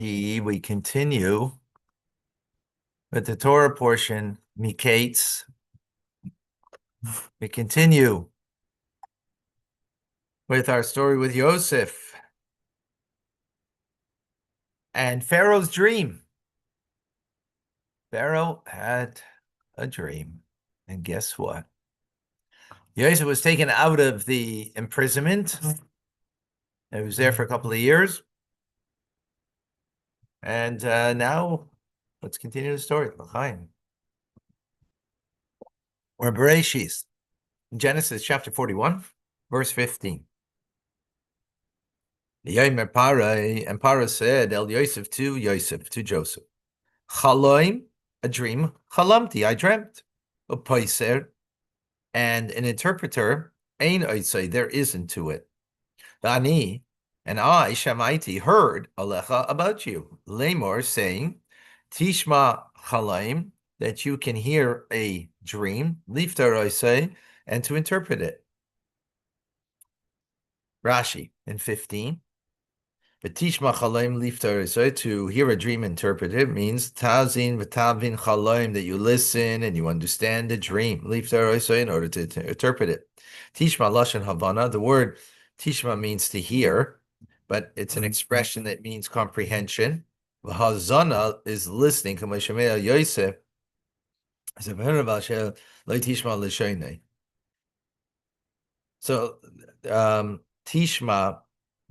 We continue with the Torah portion, Mikeitz. We continue with our story with Yosef and Pharaoh's dream. Pharaoh had a dream, and guess what? Yosef was taken out of the imprisonment. He was there for a couple of years. And now, let's continue the story. We're Bereshis, Genesis chapter 41, verse 15. And Para said, El Yosef to Joseph, Chaloim, a dream, Chalamti, I dreamt. Upaiser, and an interpreter, Ein Oisei, there isn't to it. Ani, and I, Shamaiti, heard Alecha about you. Lamor saying, Tishma Chalaim, that you can hear a dream, Liftar Oisei, and to interpret it. Rashi in 15. But Tishma Chalaim Liftar, to hear a dream interpreted means Tazin v'tavin Chalaim, that you listen and you understand the dream. Liftar in order to interpret it. Tishma Lashon Havana, the word Tishma means to hear, but it's an expression that means comprehension. V'hazana is listening. Kamashemea Yosef. So Tishma,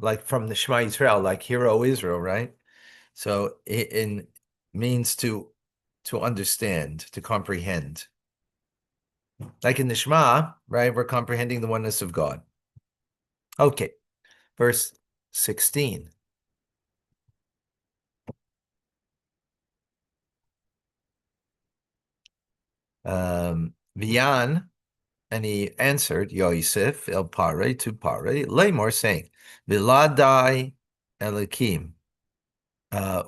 like from the Shema Yisrael, like Hear O Israel, right? So it means to understand, to comprehend. Like in the Shema, right? We're comprehending the oneness of God. Okay, verse 16. Vian, and he answered Yosef el Pare to Pare, Lamor, saying, Viladai Elikim,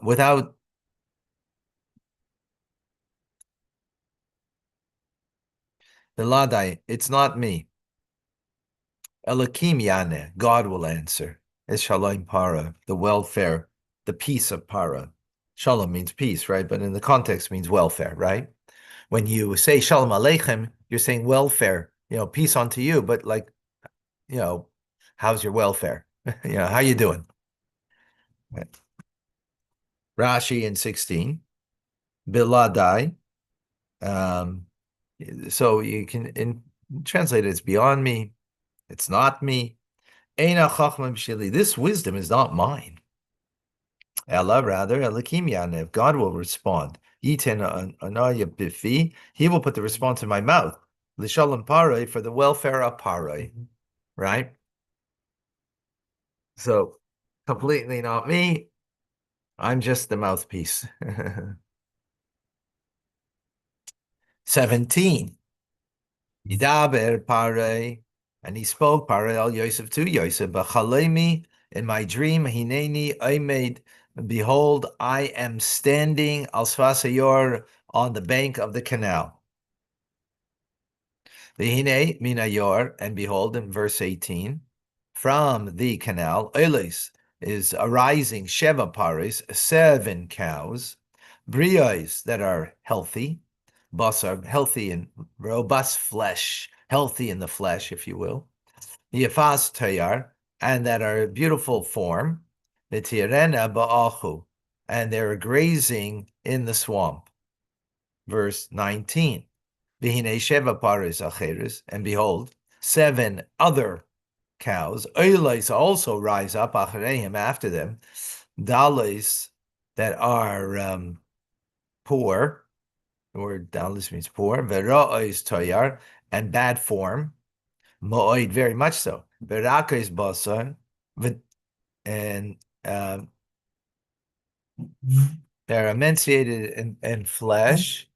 without Viladai, it's not me. Elikim Yane, God will answer. Es Shalom Para, the welfare, the peace of Para. Shalom means peace, right? But in the context means welfare, right? When you say Shalom Aleichem, you're saying welfare, peace unto you, but like, how's your welfare? How you doing? Right. Rashi in 16, Biladai. So you can translate it as beyond me. It's not me. Eina chachma b'shili. This wisdom is not mine. Ella, rather, Elikim Yanev. God will respond. Yiten anaya bifi. He will put the response in my mouth. L'shalom paroi, for the welfare of paroi. Right? So, completely not me. I'm just the mouthpiece. 17. Yidaber paroi. And he spoke paroi al Yosef to Yosef. B'chalemi, in my dream, hineni I made. Behold, I am standing al Svasayor, on the bank of the canal. V'hine minayor, and behold, in verse 18, from the canal, Elis is arising Sheva paris, 7 cows, brios that are healthy, basar, healthy and robust flesh, healthy in the flesh, if you will, Yefas tayar, and that are beautiful form, V'tirena ba'achu, and they're grazing in the swamp. Verse 19. V'hinei sheva paris acheres, and behold, 7 other cows, oiles also rise up achereim, after them, dalis that are poor. The word dalis means poor. Ve'ra'os tayar, and bad form. Mo'oid, very much so. Ve'rakos basar, and they're emaciated in flesh.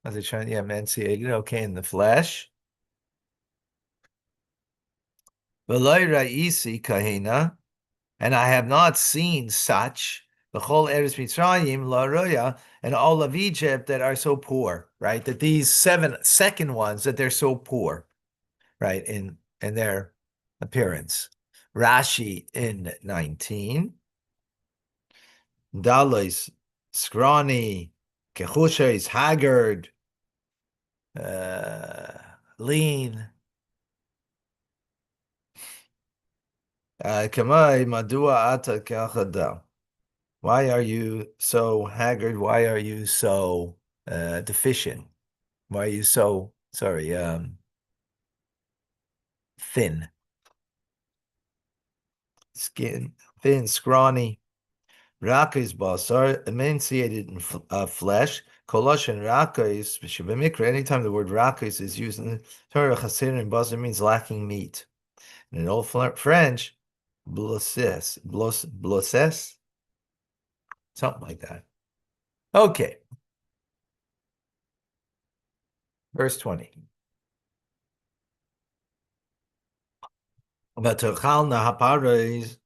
Are they trying? Yeah, emaciated. Okay, in the flesh. V'loi ra'isi kahina, and I have not seen such. The whole Eretz Mitzrayim, La Roya, and all of Egypt that are so poor, right? That these 7 second ones, that they're so poor, right, in their appearance. Rashi in 19. Dalis, scrawny, kechushes, haggard, uh, lean. Kamai, madua ata kachada. Why are you so haggard? Why are you so deficient? Why are you so, sorry, thin? Skin, thin, scrawny. Raka is basar, emaciated in flesh. Kolosh and raka is shabamikra. Anytime the word raka is used in the Torah, chasir and basar means lacking meat. And in Old French, blosses, something like that. Okay, verse 20. But haparais,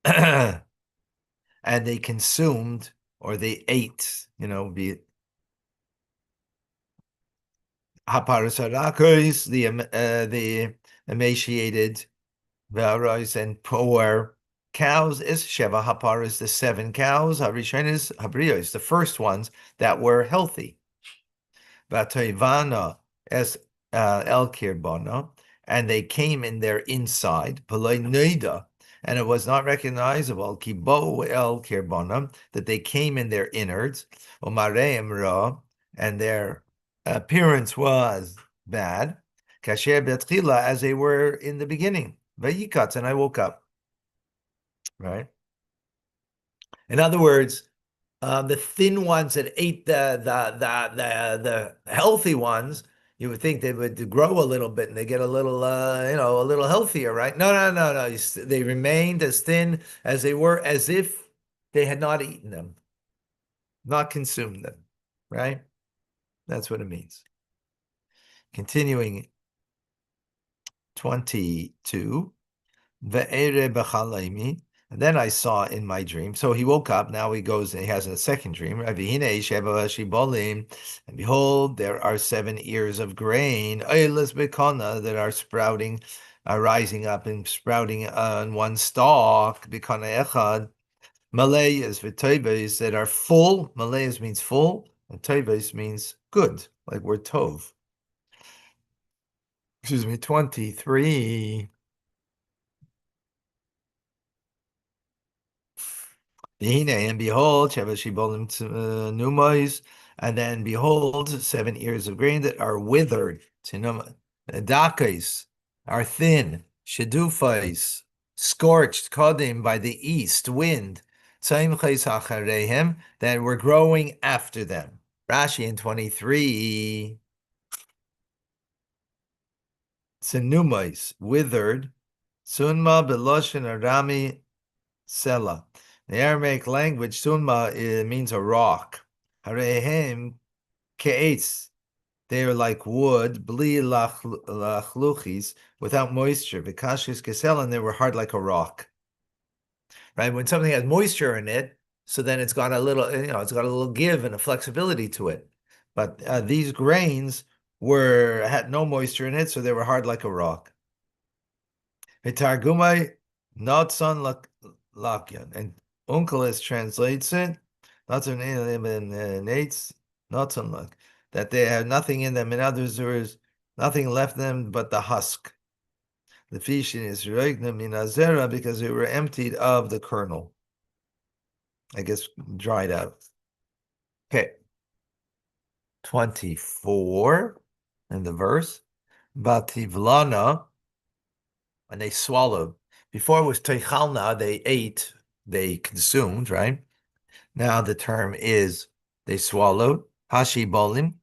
and they consumed or they ate, be haparas the emaciated, varais and poor cows is sheva haparas, the 7 cows, harishenis habrios, the first ones that were healthy. Vatoivana es el kirbana, and they came in their inside, paloi neida, and it was not recognizable, kibo el kirbana, that they came in their innards, umareim ra, and their appearance was bad, kasher betchila, as they were in the beginning. Vayikatz, and I woke up. Right? In other words, the thin ones that ate the healthy ones, you would think they would grow a little bit and they get a little a little healthier, right? No. They remained as thin as they were, as if they had not eaten them, not consumed them, right? That's what it means. Continuing 22. And then I saw in my dream. So he woke up. Now he goes and he has a second dream. And behold, there are 7 ears of grain that are sprouting, are rising up and sprouting on one stalk. Malayas v'toivas that are full. Malayas means full, and toivas means good, like we're tov. Excuse me, 23. And behold, numais, and then behold, 7 ears of grain that are withered. Dakais are thin. Shedufais, scorched, kodim by the east wind. That were growing after them. Rashi in 23. Numais, withered. Sunma beloshin arami Sela. The Aramaic language, Sunma, means a rock. Harehem ke'etz. They are like wood, bli lachluchis, without moisture. Vikashis kesel, and they were hard like a rock. Right? When something has moisture in it, so then it's got a little, it's got a little give and a flexibility to it. But these grains had no moisture in it, so they were hard like a rock. Vitargumai not son lakyan, and Unkelis translates it not son luck, that they have nothing in them. In others, there is nothing left them but the husk. The fish is regna minazera, because they were emptied of the kernel. I guess dried out. Okay. 24 in the verse. Bativlana, and they swallowed. Before it was teichalna, they ate, they consumed, right? Now the term is they swallowed. Hashibolim,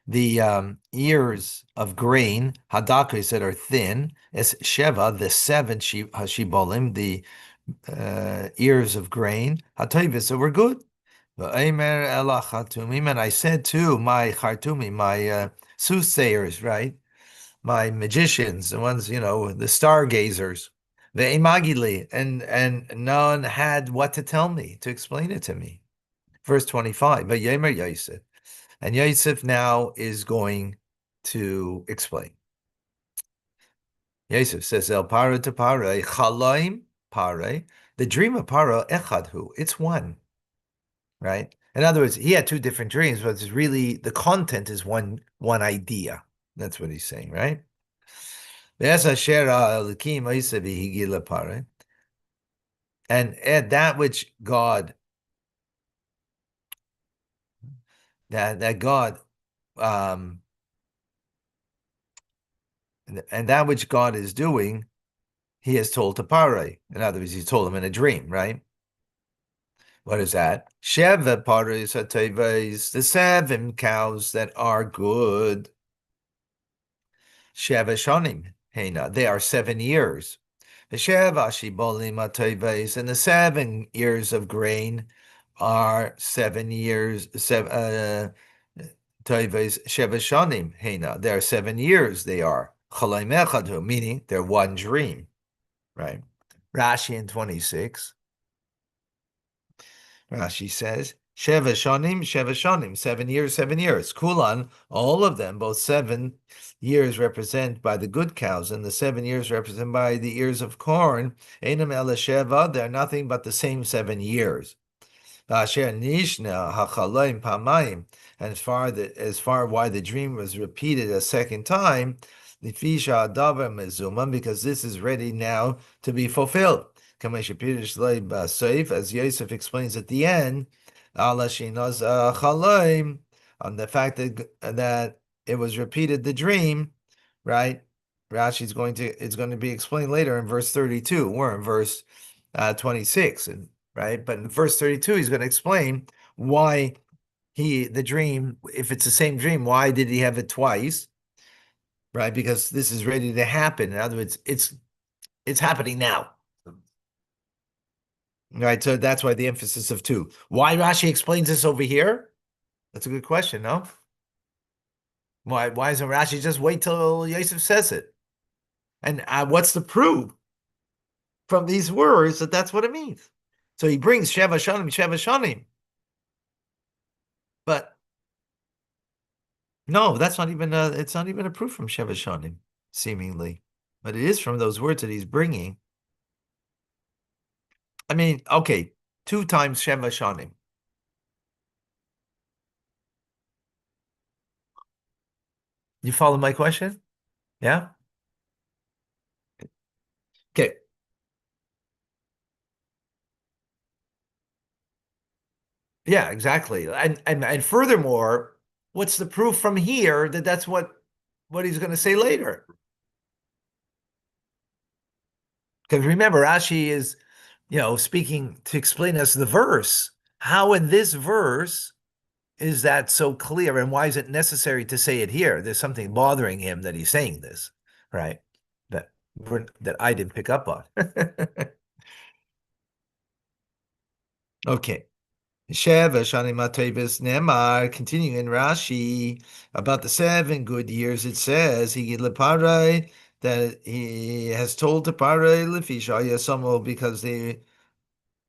the ears of grain, hadakis that are thin, es sheva, the 7 hashibolim, the ears of grain, hatoivis that were good. V'eimer ela chatumim, and I said to my chartumi, my soothsayers, right? My magicians, the ones, the stargazers, the imagili, and none had what to tell me, to explain it to me. Verse 25, but Yemer Yosef, and Yosef now is going to explain. Yosef says, El para to para, chalaim Pare. The dream of Paro echadhu. It's one, right? In other words, he had two different dreams, but it's really the content is one idea. That's what he's saying, right? And that which God that God and that which God is doing, he has told to Pare. In other words, he told him in a dream, right? What is that? Sheva pares hatevos, the 7 cows that are good. Sheva shonim, hena, they are 7 years. The Sheva shibolim hatevos, and the 7 years of grain are 7 years. Tevos Sheva shonim, hena, they are 7 years. They are chalaim echadu, meaning they're one dream, right? Rashi in 26. Rashi says, Sheva Shonim, 7 years, 7 years. Kulan, all of them, both 7 years represent by the good cows, and the 7 years represent by the ears of corn. Einam Ela Sheva, they're nothing but the same 7 years. Nishna Hachalaim Pamayim, and as far why the dream was repeated a second time, Lifisha Adavar Mezuman, because this is ready now to be fulfilled. As Yosef explains at the end, Allah Shinas Chalaim, on the fact that it was repeated the dream, right? Rashi's it's going to be explained later in verse 32. We're in verse 26, right? But in verse 32, he's going to explain why the dream, if it's the same dream, why did he have it twice? Right? Because this is ready to happen. In other words, it's happening now. Right, so that's why the emphasis of 2. Why Rashi explains this over here? That's a good question, no? Why doesn't Rashi just wait till Yosef says it? And what's the proof from these words that that's what it means? So he brings Sheva Shanim. But no, that's not even it's not even a proof from Sheva Shanim, seemingly. But it is from those words that he's bringing. I mean, okay, 2 times Sheva Shanim. You follow my question? Yeah? Okay. Yeah, exactly. And furthermore, what's the proof from here that that's what he's going to say later? Because remember, Rashi is, speaking to explain us the verse. How in this verse is that so clear, and why is it necessary to say it here? There's something bothering him that he's saying this, right? That I didn't pick up on. Okay. Sheva Shanim Matevis Nemar, continuing in Rashi, about the 7 good years, it says, he Leparai, that he has told to Parai Lefishaya Samo, because it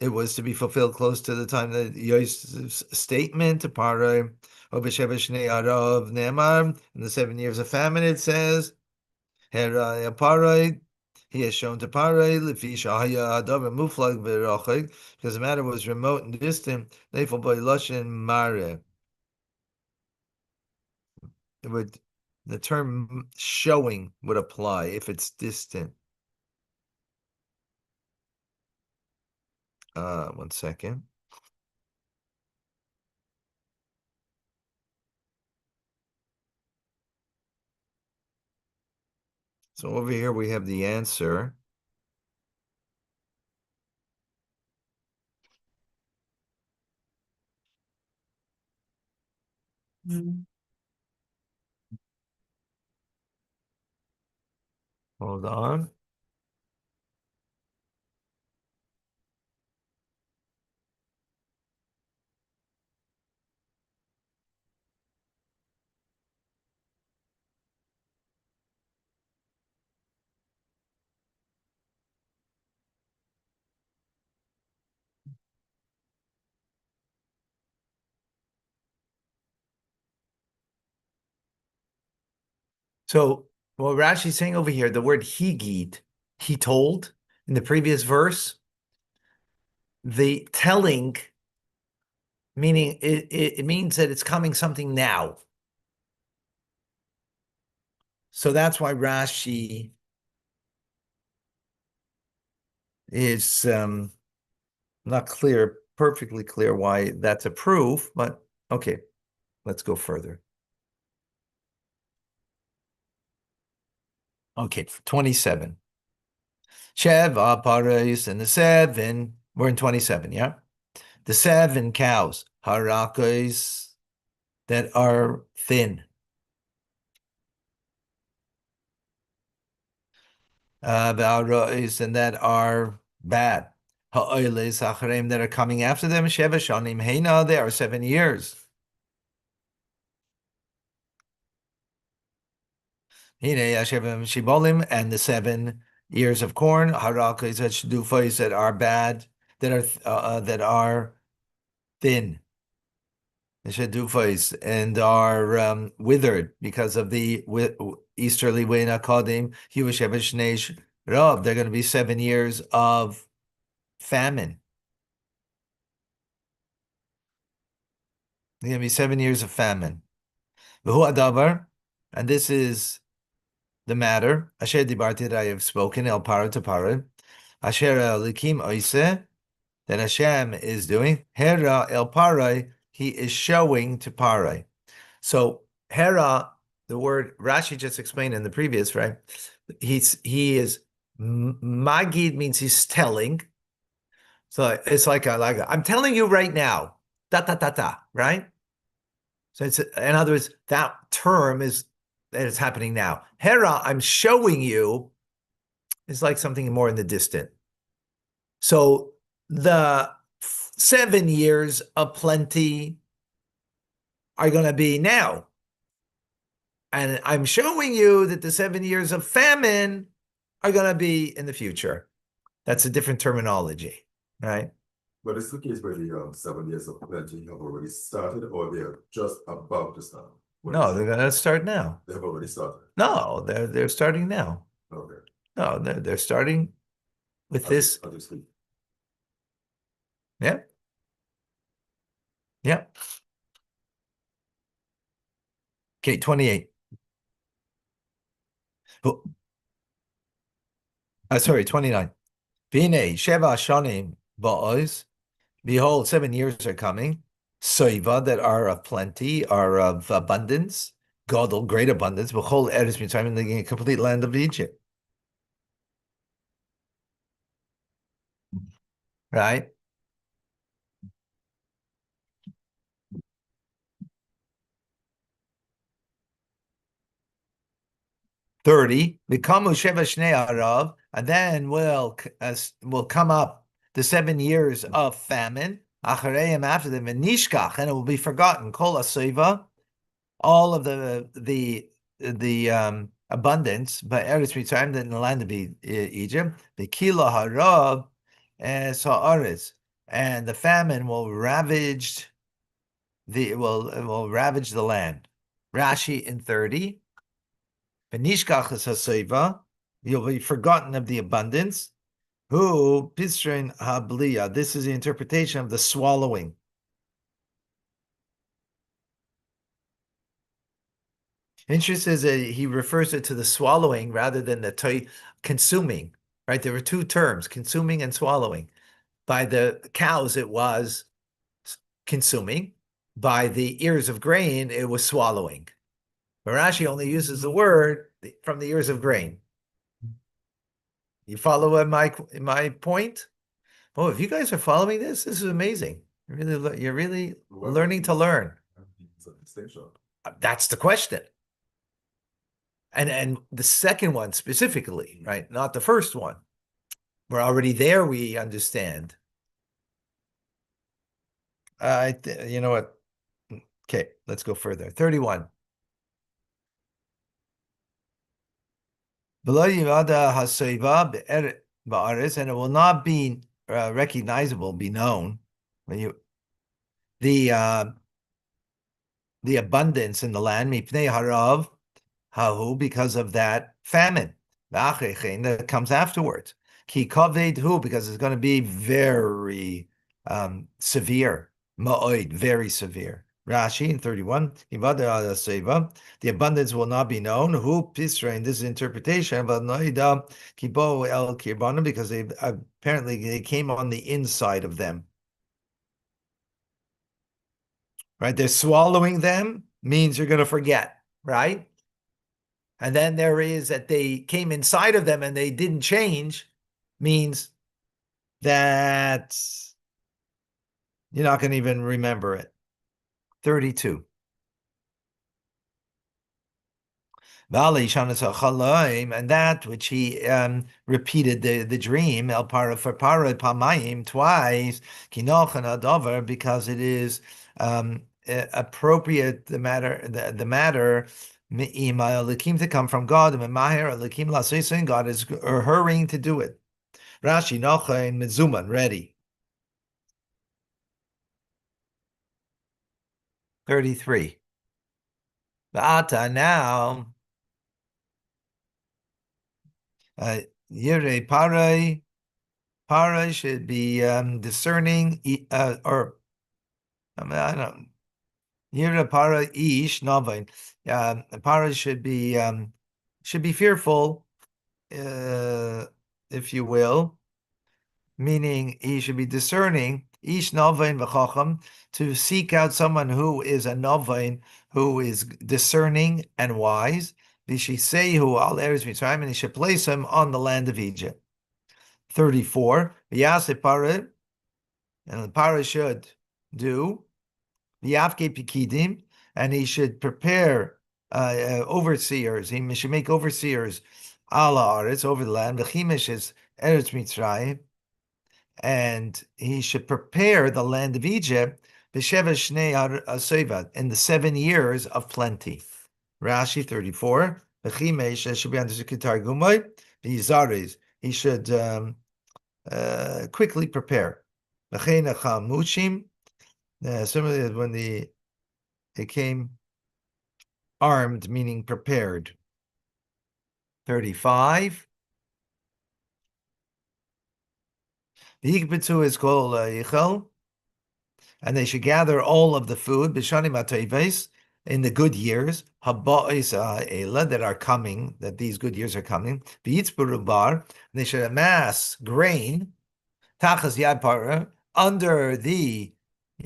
was to be fulfilled close to the time that Yosef's statement to Parai, Obesheva Shnei Arav Nemar, in the 7 years of famine, it says, Hera Parai, he has shown to Parai, Lefishaya Adav Muflag Verachig, because the matter was remote and distant, Neifel by Lushin Mare. The term showing would apply if it's distant. 1 second. So over here we have the answer. Hold on. So what Rashi's saying over here, the word higid, he told, in the previous verse, the telling, meaning it means that it's coming something now. So that's why Rashi is not perfectly clear why that's a proof, but okay, let's go further. Okay, 27. Sheva paras and the 7, we're in 27, yeah? The 7 cows, harakos, that are thin. And that are bad. Ha'oiles acharim, that are coming after them, Sheva shanim heina, they are 7 years. Hine Yashevim Shibolim, and the 7 years of corn, harakos shedufos, that are bad, that are thin. Shedufos, and are withered because of the easterly wind. Akadim Hiushevishneish Rav. They're going to be 7 years of famine. They're going to be 7 years of famine. V'hu adavar, and this is the matter. Asher dibarti, that I have spoken, el para to para. Asher likim oise, that Hashem is doing. Hera el parai, he is showing to parai. So Hera, the word Rashi just explained in the previous, right? He is Magid, means he's telling. So it's like I'm telling you right now, da da da da, right? So it's, in other words, that term is that it's happening now. Hera, I'm showing you, is like something more in the distant. So the 7 years of plenty are going to be now. And I'm showing you that the 7 years of famine are going to be in the future. That's a different terminology, right? But it's the case where the 7 years of plenty have already started, or they're just about to start? No, they're going to start now. They have already started? No, they're starting now. Okay. No, they're starting with this. Yeah. Yeah. Okay, 28. Sorry, 29. Vine, Sheva Shanim Ba'oz. Behold, 7 years are coming. Soiva, that are of plenty, are of abundance. Godel, great abundance. Behold, Eretz Mitzrayim, in the complete land of Egypt. Right? "30, V'kamu Sheva Shnei Arav, and then will come up the 7 years of famine, Achareim, after them, and Nishkach, and it will be forgotten, Kol Aseiva, all of the abundance, but Eretz Mitzrayim, in the land of Egypt, the Kila Harav as Haaretz, and the famine will ravage will ravage the land." Rashi in 30. Benishkach is haseiva, you'll be forgotten of the abundance. Who pisrin habliya? This is the interpretation of the swallowing. Interest is he refers it to the swallowing rather than the consuming. Right? There were two terms, consuming and swallowing. By the cows, it was consuming. By the ears of grain, it was swallowing. Rashi only uses the word from the ears of grain. You follow my point? Oh, if you guys are following this, this is amazing. You're really learning to learn. That's the question. And the second one specifically, right? Not the first one. We're already there. We understand. You know what? Okay, let's go further. 31. And it will not be recognizable, be known when the abundance in the land, mipnei harav hahu, because of that famine that comes afterwards. Ki kaved hu, because it's going to be very severe. Ma'oid, very severe. Rashi in 31, the abundance will not be known. Who pisra in this interpretation, but noida kibo el kirbana, because they apparently they came on the inside of them. Right? They're swallowing them means you're going to forget, right? And then there is that they came inside of them and they didn't change, means that you're not going to even remember it. 32. And that which he repeated the dream, El Para for Para Pamayim twice, Kinochan Adover, because it is appropriate the matter Lakim to come from God, and Maher Lakim Lasesin, God is hurrying to do it. Rashi Nochain Mizuman, ready. 33. Ba'ata now. Yirei Parai should be discerning, or I don't. Yirei Parai ish novain. Parai should be fearful, if you will, meaning he should be discerning. Ish novain v'chacham, to seek out someone who is a novain, who is discerning and wise. Vishisehu al eretz Mitzrayim, and he should place him on the land of Egypt. 34. V'yaseh parah, and the parah should do v'yavke pikidim, and he should prepare overseers. He should make overseers ala aretz, over the land. V'chimish is eretz Mitzrayim, and he should prepare the land of Egypt b'sheva shnei aseva, in the 7 years of plenty. Rashi 34. V'chimesh should be understood kitargumai v'yizares. He should quickly prepare. Similarly, when they came armed, meaning prepared. 35. The Yikbetu is called Yichel, and they should gather all of the food, B'shani Matayves, in the good years, Haba'is Ela, that are coming, that these good years are coming, B'yitzburubar, they should amass grain, Tachas Yad Paro, under the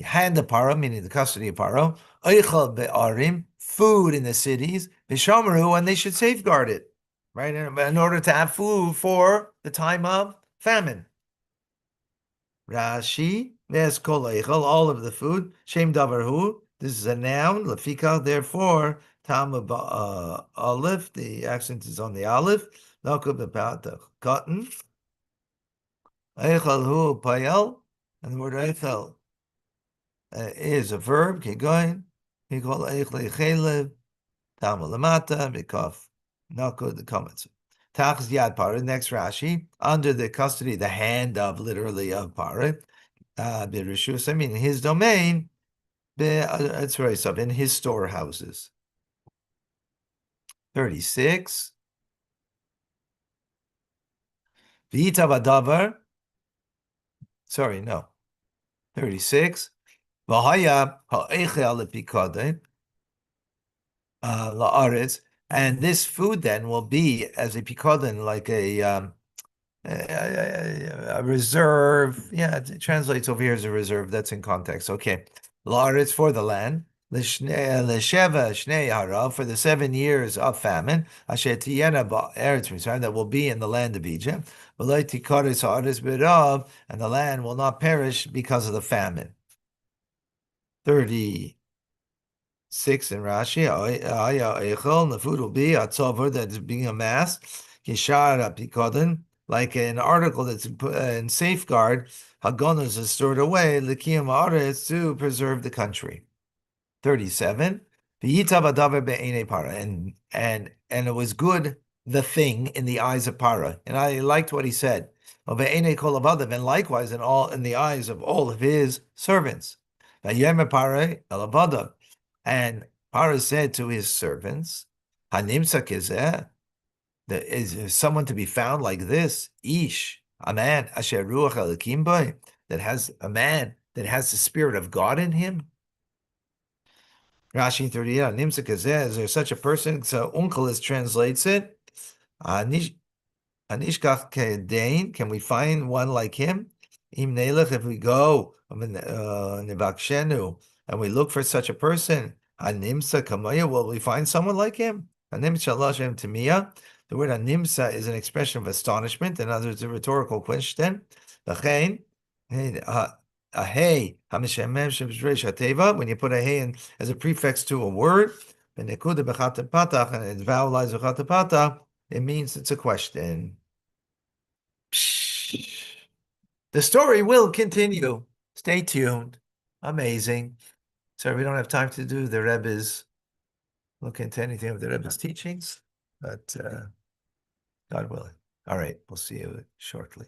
hand of Paro, meaning the custody of Paro, Eichel Be'arim, food in the cities, B'shamru, and they should safeguard it, right, in order to have food for the time of famine. Rashi, there's kol eichel, all of the food. Shem davarhu, this is a noun. Lafika, therefore, tam aleph, the accent is on the aleph. Nakub about the cotton. Eichel hu payel, and the word eichel is a verb. Keep going. He called eichel chelev, tam lamata, bikaf. Nakub, the comments. Tachas Yad Parah, next Rashi, under the custody, the hand of, literally, of Parah, B'Rishus, I mean, in his domain, it's right, so in his storehouses. 36. V'yitav adavar, sorry, no. 36. V'haya ha'echel lepikadeh, la'aretz, and this food then will be as a pikadon, like a reserve. Yeah, it translates over here as a reserve. That's in context. Okay. La'aretz, for the land. L'sheva shnei harav, for the 7 years of famine. Asher tiyena ba'eretz Mitzrayim, that will be in the land of Egypt. V'lo tikares ha'aretz b'rav, and the land will not perish because of the famine. 36 in Rashi, and the food will be a tzover that is being amassed, kishara pikodin, like an article that's in safeguard, hagonos is stored away, likiyam haaretz, to preserve the country. 37, v'yitav adavar be'enei para, and it was good, the thing, in the eyes of Para. And I liked what he said, ve'enei kol avadav, and likewise in the eyes of all of his servants. V'yemer Para el avadav, and Para said to his servants, Hanimsa kizeh, there is someone to be found like this, Ish, a man asher ruach elikim boy, that has a man that has the spirit of God in him. Rashi 38, Nimsa Kazeh, is there such a person? So Unkelis translates it. Anishkach Kedain, can we find one like him? Im Nelech, if we go, Nibakshenu, and we look for such a person, Animsa Kamaya, will we find someone like him? Anim Shaloshem Tamiya. The word Animsa is an expression of astonishment, in other words, a rhetorical question. When you put a hey in as a prefix to a word, and it's vowelized, it means it's a question. The story will continue. Stay tuned. Amazing. Sorry, we don't have time to do the Rebbe's, look into anything of the Rebbe's teachings, but God willing. All right, we'll see you shortly.